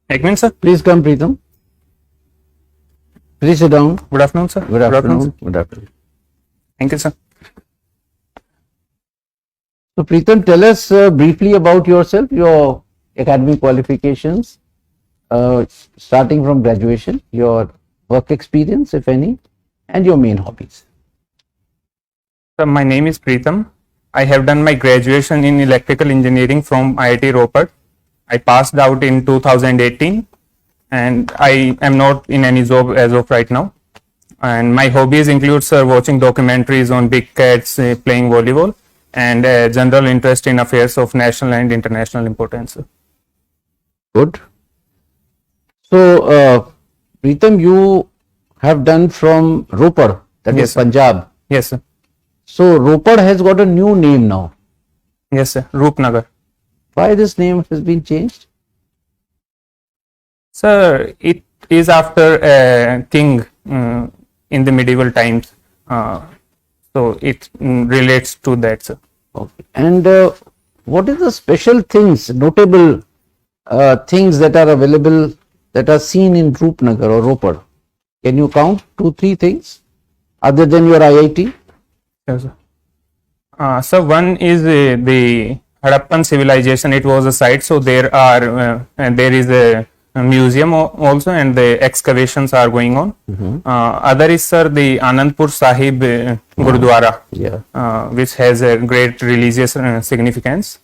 Ekman, sir. Please come, Preetam. Please sit down. Good afternoon, sir. Good afternoon. sir. Good afternoon. Thank you, sir. So, Preetam, tell us briefly about yourself, your academic qualifications, starting from graduation, your work experience, if any, and your main hobbies. Sir, my name is Preetam. I have done my graduation in electrical engineering from IIT Ropar. I passed out in 2018 and I am not in any job as of right now. And my hobbies include, sir, watching documentaries on big cats, playing volleyball, and general interest in affairs of national and international importance. Sir. Good. So, Preetam, you have done from Ropar, that Yes, is sir. Punjab. Yes, sir. So, Ropar has got a new name now. Yes, sir. Roopnagar. Why this name has been changed? Sir, it is after a king in the medieval times. So it relates to that, sir. Okay. And what is the special things, notable things that are available, that are seen in Roopnagar or Ropar? Can you count 2-3 things other than your IIT? Yes, sir. So one is the Harappan civilization. It was a site, so there is a museum also, and the excavations are going on. Other is, sir, the Anandpur Sahib Gurudwara, which has a great religious significance.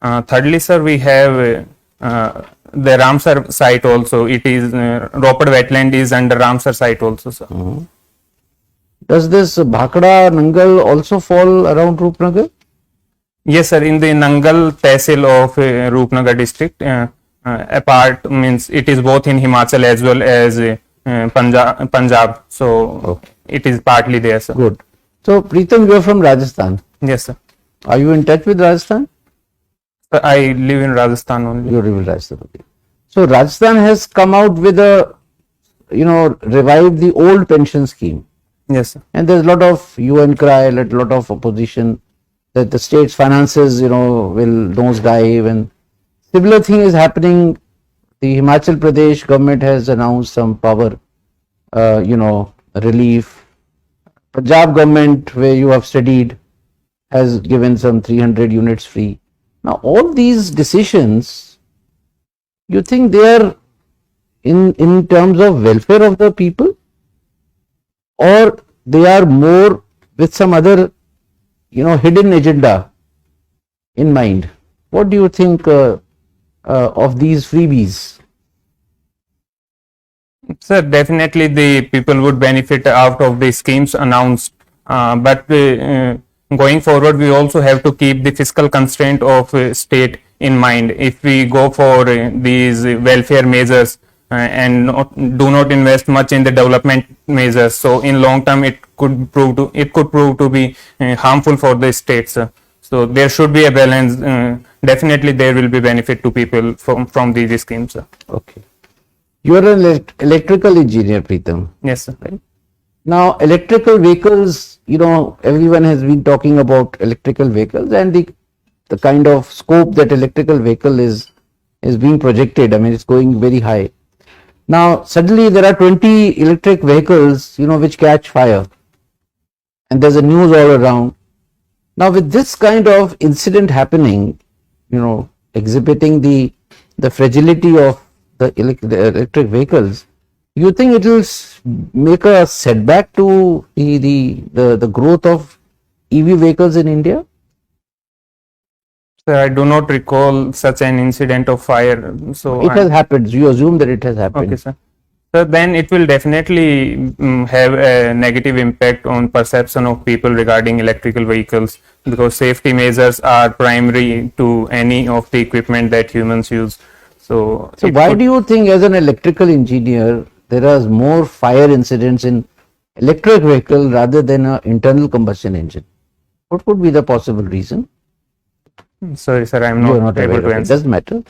Thirdly, sir, we have the Ramsar site also. It is Ropar wetland is under Ramsar site also, sir. Does this Bhakra Nangal also fall around Roopnagar? Yes, sir. In the Nangal Tehsil of Roopnagar district, apart means it is both in Himachal as well as Punjab. So it is partly there, sir. Good. So, Preetam, you are from Rajasthan. Yes, sir. Are you in touch with Rajasthan? Sir, I live in Rajasthan only. You live in Rajasthan. Okay. So, Rajasthan has come out with a, revived the old pension scheme. Yes, sir. And there's a lot of hue and cry, a lot of opposition that the state's finances, will nosedive, and similar thing is happening. The Himachal Pradesh government has announced some power, relief. Punjab government, where you have studied, has given some 300 units free. Now, all these decisions, you think they are in terms of welfare of the people, or they are more with some other, hidden agenda in mind? What do you think of these freebies? Sir, definitely the people would benefit out of the schemes announced, but going forward we also have to keep the fiscal constraint of state in mind. If we go for these welfare measures and do not invest much in the development measures, so in long term it could prove to be harmful for the states. So there should be a balance. Definitely there will be benefit to people from these schemes. Okay. You are an electrical engineer, Preetam. Yes, sir. Right? Now, electrical vehicles, everyone has been talking about electrical vehicles and the kind of scope that electrical vehicle is being projected. I mean, it's going very high. Now, suddenly there are 20 electric vehicles, which catch fire, and there's a news all around. Now, with this kind of incident happening, exhibiting the fragility of the electric vehicles, you think it will make a setback to the growth of EV vehicles in India? Sir, I do not recall such an incident of fire. So it has happened. You assume that it has happened. Okay, sir. So then it will definitely have a negative impact on perception of people regarding electrical vehicles, because safety measures are primary to any of the equipment that humans use. So why do you think, as an electrical engineer, there are more fire incidents in electric vehicle rather than an internal combustion engine? What could be the possible reason? Sorry, sir, I am not able to answer. It doesn't matter.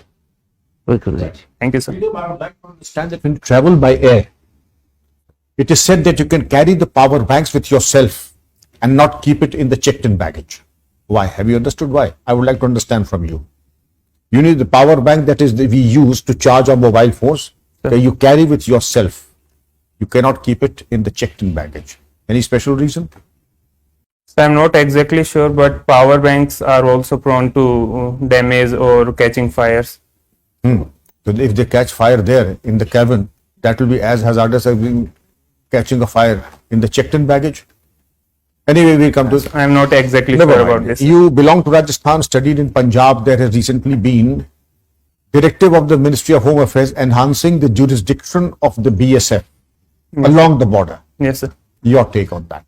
Thank you, sir. I would like to understand that when you travel by air, it is said that you can carry the power banks with yourself and not keep it in the checked-in baggage. Why? Have you understood why? I would like to understand from you. You need the power bank that is we use to charge our mobile phones that you carry with yourself. You cannot keep it in the checked-in baggage. Any special reason? So I'm not exactly sure, but power banks are also prone to damage or catching fires. So if they catch fire there in the cabin, that will be as hazardous as being catching a fire in the checked-in baggage. Anyway, we come to. I'm not exactly Never sure mind. about this. You belong to Rajasthan, studied in Punjab. There has recently been directive of the Ministry of Home Affairs enhancing the jurisdiction of the BSF along the border. Yes, sir. Your take on that?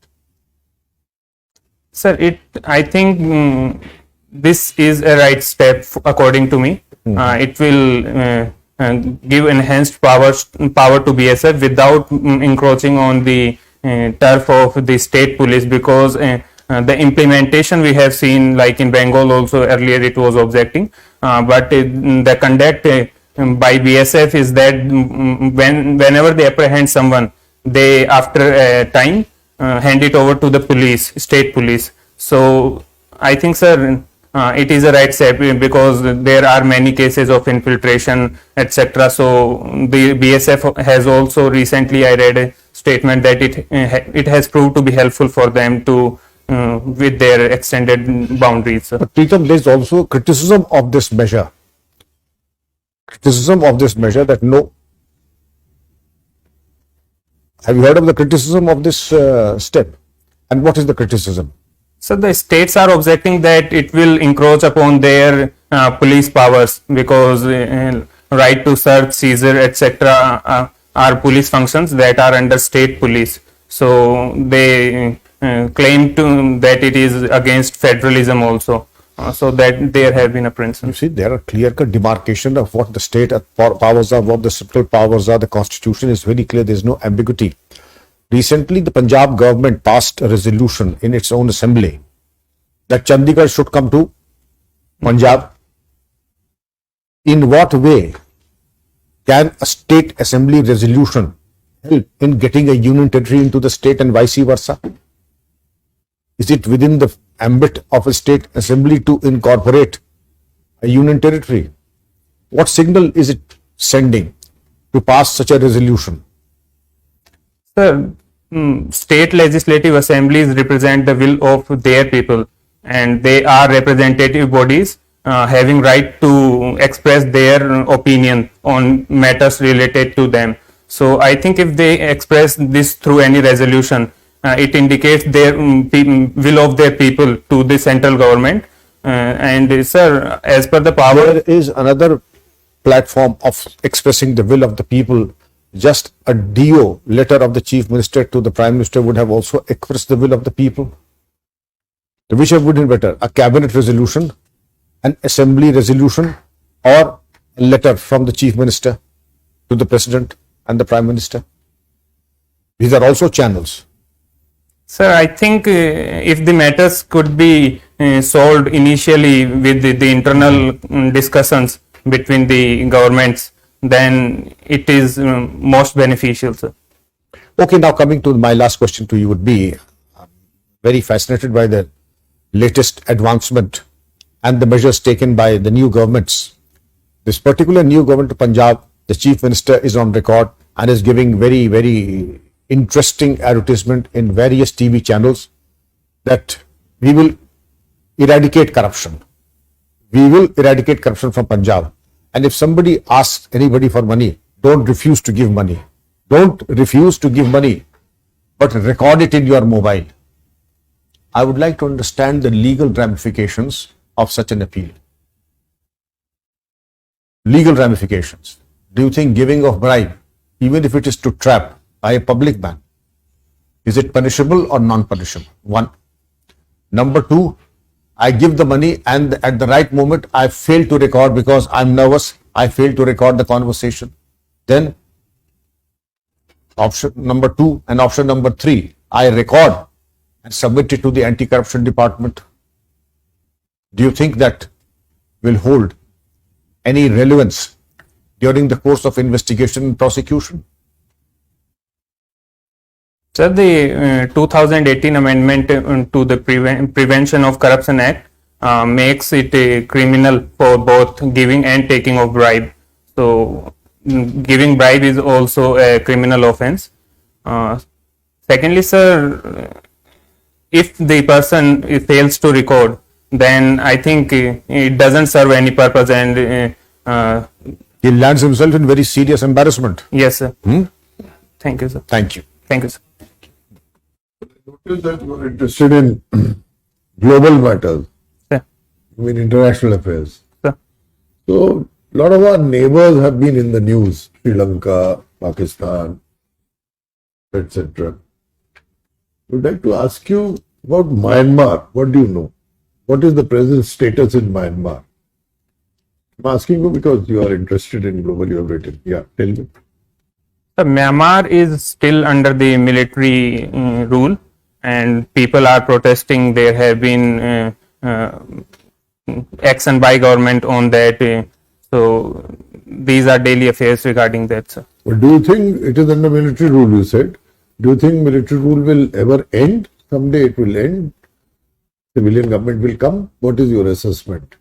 Sir, I think this is a right step according to me. It will give enhanced power to BSF without encroaching on the turf of the state police, because the implementation we have seen, like in Bengal also earlier it was objecting, but the conduct by BSF is that whenever they apprehend someone, they after a time hand it over to the police, state police. So I think, sir, it is a right step because there are many cases of infiltration, etc. So the BSF has also recently, I read a statement that it has proved to be helpful for them to with their extended boundaries. But Preetam, there is also criticism of this measure. Criticism of this measure that no. Have you heard of the criticism of this step? And what is the criticism? So the states are objecting that it will encroach upon their police powers, because right to search, seizure, etc. Are police functions that are under state police. So they claim that it is against federalism also. So that there have been a principle. You see, there are clear-cut demarcation of what the state powers are, what the central powers are. The constitution is very clear. There is no ambiguity. Recently, the Punjab government passed a resolution in its own assembly that Chandigarh should come to Punjab. In what way can a state assembly resolution help in getting a union territory into the state and vice versa? Is it within the ambit of a state assembly to incorporate a union territory? What signal is it sending to pass such a resolution? Sir, state legislative assemblies represent the will of their people, and they are representative bodies having right to express their opinion on matters related to them. So I think if they express this through any resolution, it indicates their will of their people to the central government. And sir, as per the power, There is another platform of expressing the will of the people. Just a DO letter of the Chief Minister to the Prime Minister would have also expressed the will of the people. Whichever would be better, a cabinet resolution, an assembly resolution, or a letter from the Chief Minister to the President and the Prime Minister. These are also channels. sir, I think if the matters could be solved initially with the internal discussions between the governments, then it is most beneficial, sir. Okay, now coming to my last question to you would be, I'm very fascinated by the latest advancement and the measures taken by the new governments. This particular new government of Punjab, the Chief Minister is on record and is giving very, very interesting advertisement in various TV channels that we will eradicate corruption. We will eradicate corruption from Punjab. And if somebody asks anybody for money, don't refuse to give money. Don't refuse to give money, but record it in your mobile. I would like to understand the legal ramifications of such an appeal. Legal ramifications. Do you think giving of bribe, even if it is to trap by a public man, is it punishable or non-punishable? One. Number two, I give the money and at the right moment I fail to record because I'm nervous. I fail to record the conversation. Then option number two and option number three, I record and submit it to the anti-corruption department. Do you think that will hold any relevance during the course of investigation and prosecution? Sir, the 2018 amendment to the Prevention of Corruption Act makes it a criminal for both giving and taking of bribe. So giving bribe is also a criminal offense. Secondly, sir, if the person fails to record, then I think it doesn't serve any purpose, and He lands himself in very serious embarrassment. yes, sir. Thank you, sir. Thank you. Thank you, sir. Notice that you are interested in global matters, Sir. I mean international affairs. Sir. So, a lot of our neighbors have been in the news, Sri Lanka, Pakistan, etc. I would like to ask you about Myanmar. What do you know? What is the present status in Myanmar? I'm asking you because you are interested in global, you have written. Yeah, tell me. So Myanmar is still under the military rule, and people are protesting. There have been action by government on that. So these are daily affairs regarding that, sir. But do you think it is under military rule, you said? Do you think military rule will ever end? Someday it will end. Civilian government will come. What is your assessment?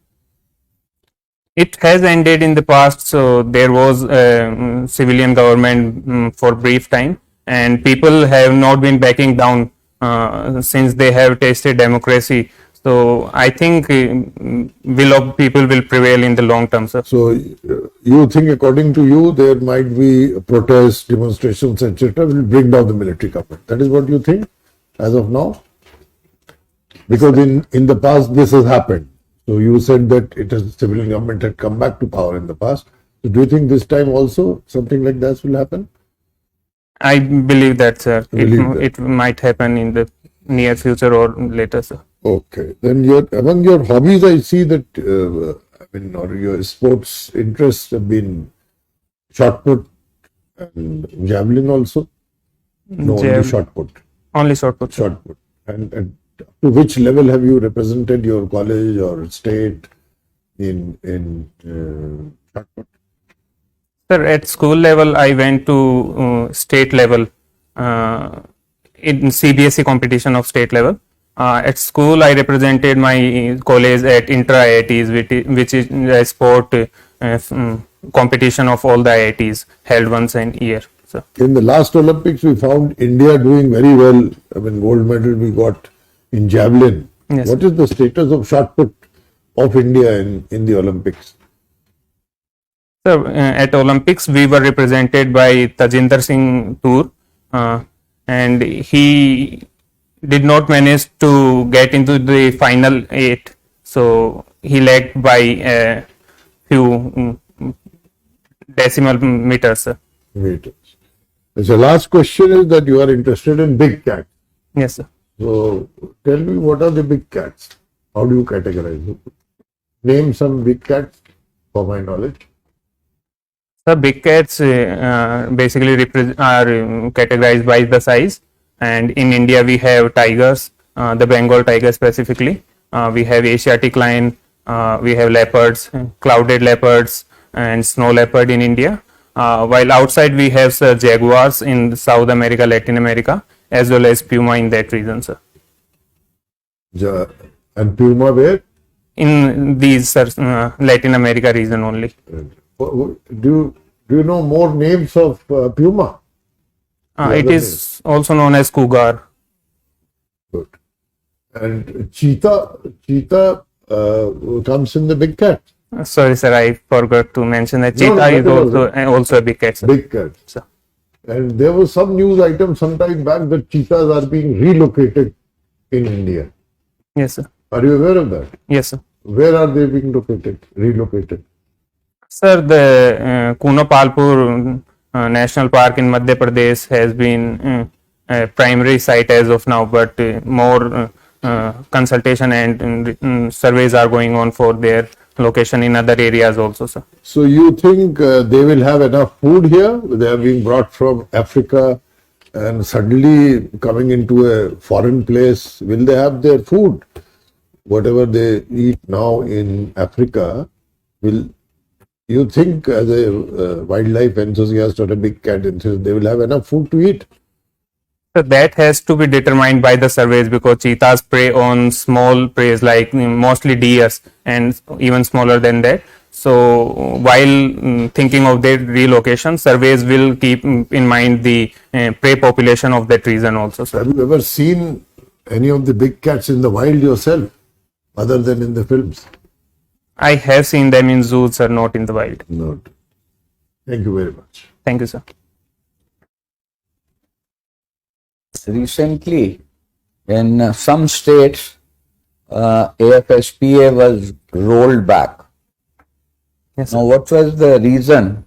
It has ended in the past, so there was civilian government for brief time, and people have not been backing down since they have tasted democracy. So I think will of people will prevail in the long term, sir. So you think, according to you, there might be protests, demonstrations, etc., will bring down the military government. That is what you think as of now? Because in the past this has happened. So you said that it is civilian government had come back to power in the past. So do you think this time also something like that will happen? I believe that, sir. Believe that. It might happen in the near future or later, sir. Okay. Then among your hobbies, I see that or your sports interests have been shot put and javelin also. No, only shot put. Only short put, sir. Shot put. And to which level have you represented your college or state in shot put? Sir, at school level, I went to state level in CBSE competition of state level. At school, I represented my college at intra-IITs, which is a sport competition of all the IITs held once a year. So, In the last Olympics, we found India doing very well. I mean, gold medal we got in javelin. Yes. What is the status of shot put of India in the Olympics? sir, at Olympics, we were represented by Tajinder Singh Toor, and he did not manage to get into the final 8. So he lagged by a few decimal meters, sir. Meters. So last question is that you are interested in big cats. Yes, sir. So tell me, what are the big cats? How do you categorize them? Name some big cats for my knowledge. So big cats basically are categorized by the size, and in India we have tigers, the Bengal tiger specifically. We have Asiatic lion, we have leopards, clouded leopards, and snow leopard in India. While outside we have jaguars in South America, Latin America, as well as puma in that region, sir. And puma where? In these Latin America region only. Do you know more names of puma? It is also known as cougar. Good. And cheetah comes in the big cat. Sorry, sir, I forgot to mention that No, cheetah is that also a big cat, sir. Big cat. Sir. And there was some news item sometime back that cheetahs are being relocated in India. Yes, sir. Are you aware of that? Yes, sir. Where are they being relocated? Sir, the Kuno-Palpur National Park in Madhya Pradesh has been a primary site as of now, but more consultation and surveys are going on for their location in other areas also, sir. So you think they will have enough food here? They are being brought from Africa and suddenly coming into a foreign place. Will they have their food? Whatever they eat now in Africa, will you think, as a wildlife enthusiast or a big cat enthusiast, they will have enough food to eat? So that has to be determined by the surveys, because cheetahs prey on small prey like mostly deers and even smaller than that. So while thinking of their relocation, surveys will keep in mind the prey population of that region also, sir. Have you ever seen any of the big cats in the wild yourself, other than in the films? I have seen them in zoos, sir, not in the wild. Not. Thank you very much. Thank you, sir. Recently, in some states, AFSPA was rolled back. Yes, Now, sir. what was the reason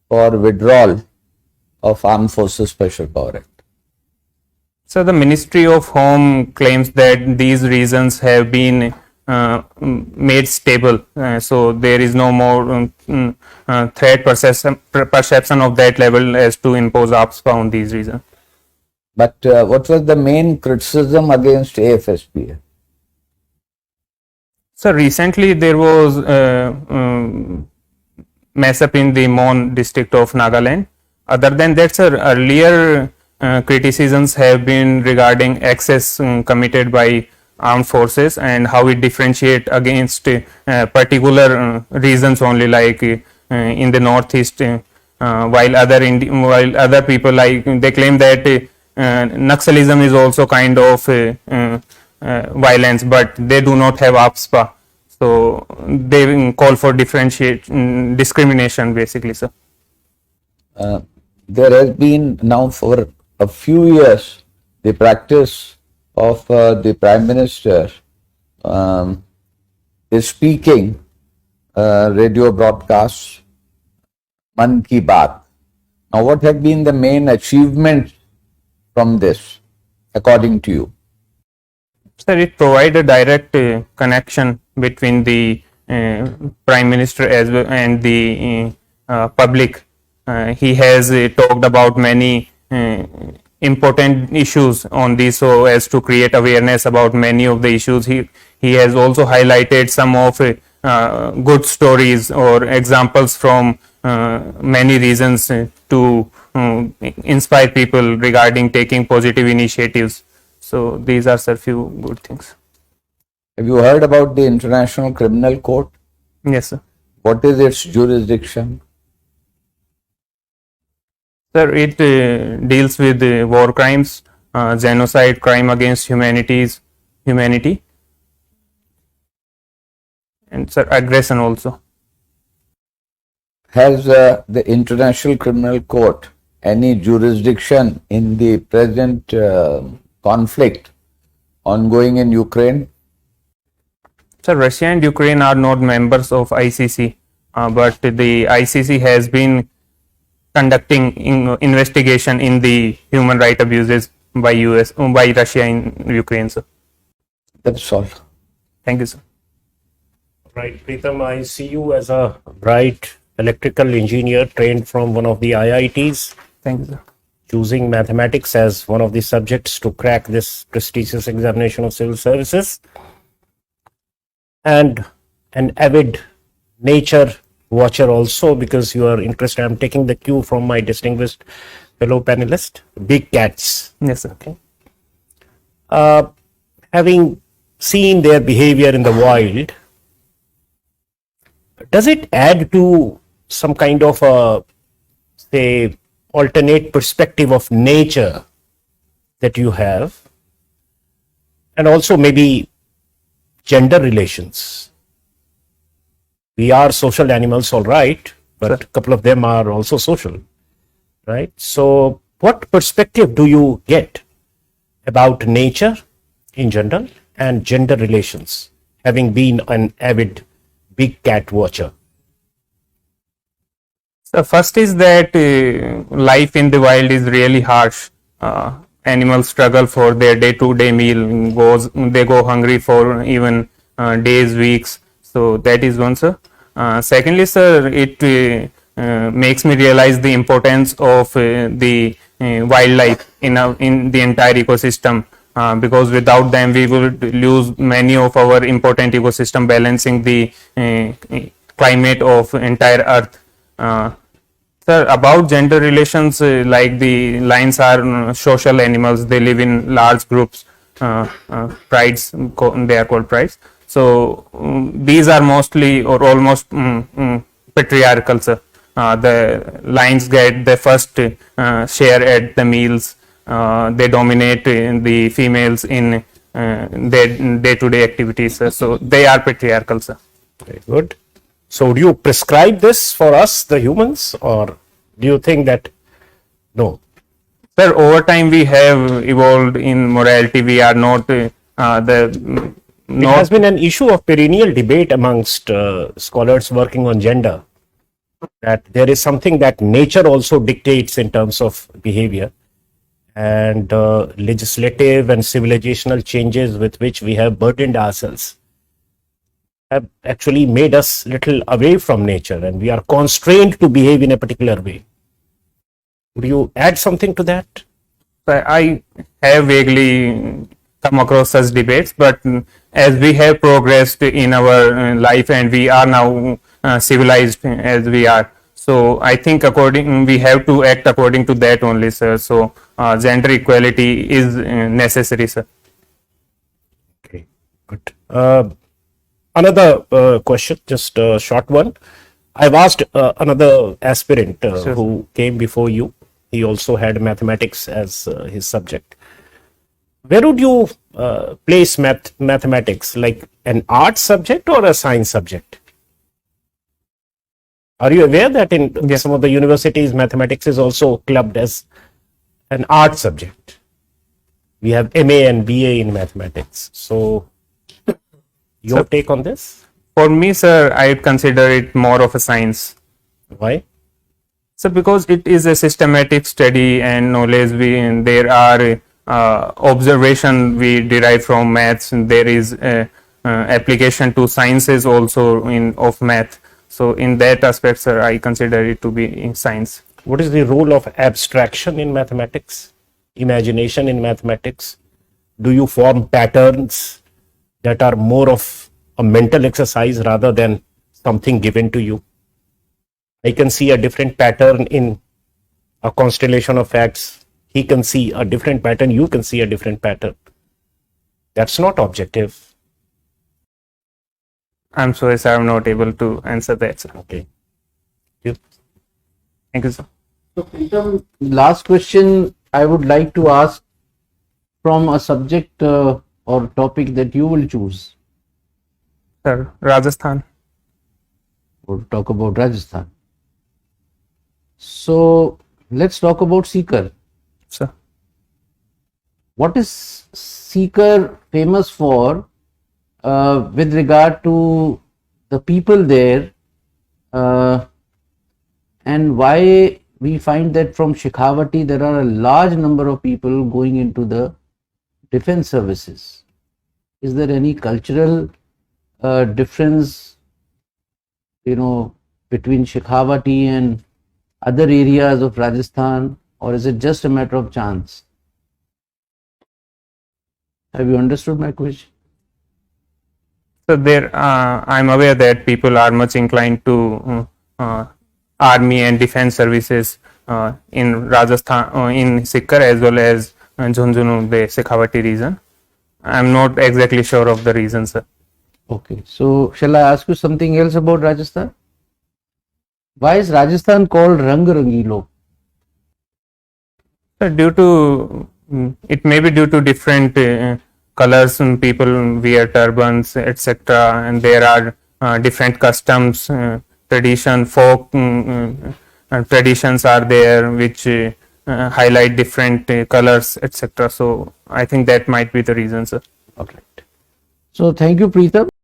for withdrawal of Armed Forces Special Power Act? So the Ministry of Home claims that these reasons have been made stable, so there is no more threat perception of that level as to impose APSPA on these reasons. But what was the main criticism against AFSPA? So recently there was mess up in the Mon district of Nagaland. Other than that, sir, earlier criticisms have been regarding excess committed by armed forces and how it differentiate against particular regions only, like in the northeast, while other people, like, they claim that Naxalism is also kind of violence, but they do not have APSPA. So they call for discrimination, basically, sir. There has been now for a few years the practice of the Prime Minister is speaking radio broadcasts, Man Ki Baat. Now, what have been the main achievements from this, according to you? Sir, it provides a direct connection between the Prime Minister as well and the public. He has talked about many important issues on this, so as to create awareness about many of the issues. He has also highlighted some of good stories or examples from many reasons to inspire people regarding taking positive initiatives. So these are a few good things. Have you heard about the International Criminal Court? Yes, sir. What is its jurisdiction? Sir, it deals with war crimes, genocide, crime against humanity, and, sir, aggression also. Has the International Criminal Court any jurisdiction in the present conflict ongoing in Ukraine? Sir, Russia and Ukraine are not members of ICC, but the ICC has been conducting investigation in the human rights abuses by Russia in Ukraine, sir. That's all. Thank you, sir. Right, Preetam, I see you as a bright electrical engineer trained from one of the IITs, Thank you, sir. choosing mathematics as one of the subjects to crack this prestigious examination of civil services, and an avid nature watcher also, because you are interested. I'm taking the cue from my distinguished fellow panelist, big cats. Yes, sir. Okay. Having seen their behavior in the wild, does it add to some kind of a, say, alternate perspective of nature that you have, and also maybe gender relations? We are social animals, all right, but a couple of them are also social, right? So what perspective do you get about nature in general and gender relations, having been an avid big cat watcher? So first is that life in the wild is really harsh. Animals struggle for their day-to-day meal. They go hungry for even days, weeks. So that is one, sir. Secondly, sir, it makes me realize the importance of the wildlife in the entire ecosystem. Because without them we would lose many of our important ecosystem balancing the climate of entire earth. Sir, about gender relations, like the lions are social animals. They live in large groups. Prides, they are called prides. So these are mostly or almost patriarchal, sir. The lions get the first share at the meals. They dominate the females in their day-to-day activities, sir. So they are patriarchal, sir. Very good. So do you prescribe this for us, the humans, or do you think that no? Sir, over time we have evolved in morality. We are not It has been an issue of perennial debate amongst scholars working on gender, that there is something that nature also dictates in terms of behavior, and legislative and civilizational changes with which we have burdened ourselves have actually made us little away from nature, and we are constrained to behave in a particular way. Would you add something to that? I have vaguely come across such debates, but as we have progressed in our life and we are now civilized as we are, so I think we have to act according to that only, sir. So gender equality is necessary, sir. Okay, good. Another question, just a short one. I've asked another aspirant Sure. who came before you. He also had mathematics as his subject. Where would you place mathematics, like an art subject or a science subject? Are you aware that in some of the universities, mathematics is also clubbed as an art subject? We have MA and BA in mathematics. So, your take on this? For me, sir, I consider it more of a science. Why? So because it is a systematic study and knowledge, there are observation we derive from maths, and there is application to sciences also of math. So in that aspect, sir, I consider it to be in science. What is the role of abstraction in mathematics? Imagination in mathematics? Do you form patterns that are more of a mental exercise rather than something given to you? I can see a different pattern in a constellation of facts. He can see a different pattern. You can see a different pattern. That's not objective. I'm sorry, sir, I'm not able to answer that, sir. Okay. You. Thank you, sir. So, Preetam, last question I would like to ask from a subject or topic that you will choose. Sir, Rajasthan. We'll talk about Rajasthan. So, let's talk about Seeker. Sir. What is Seeker famous for with regard to the people there, and why we find that from Shekhawati there are a large number of people going into the defense services? Is there any cultural difference, between Shekhawati and other areas of Rajasthan, or is it just a matter of chance? Have you understood my question? So I'm aware that people are much inclined to army and defense services in Rajasthan, in Sikar as well as Jhunjhunu, the Shekhawati region. I'm not exactly sure of the reason, sir. Okay, so shall I ask you something else about Rajasthan? Why is Rajasthan called Rang Rangilo? So it may be due to different colors, and people wear turbans, etc. And there are different customs, tradition, folk traditions are there which highlight different colors, etc. So I think that might be the reason, sir. Okay. So thank you, Preetam.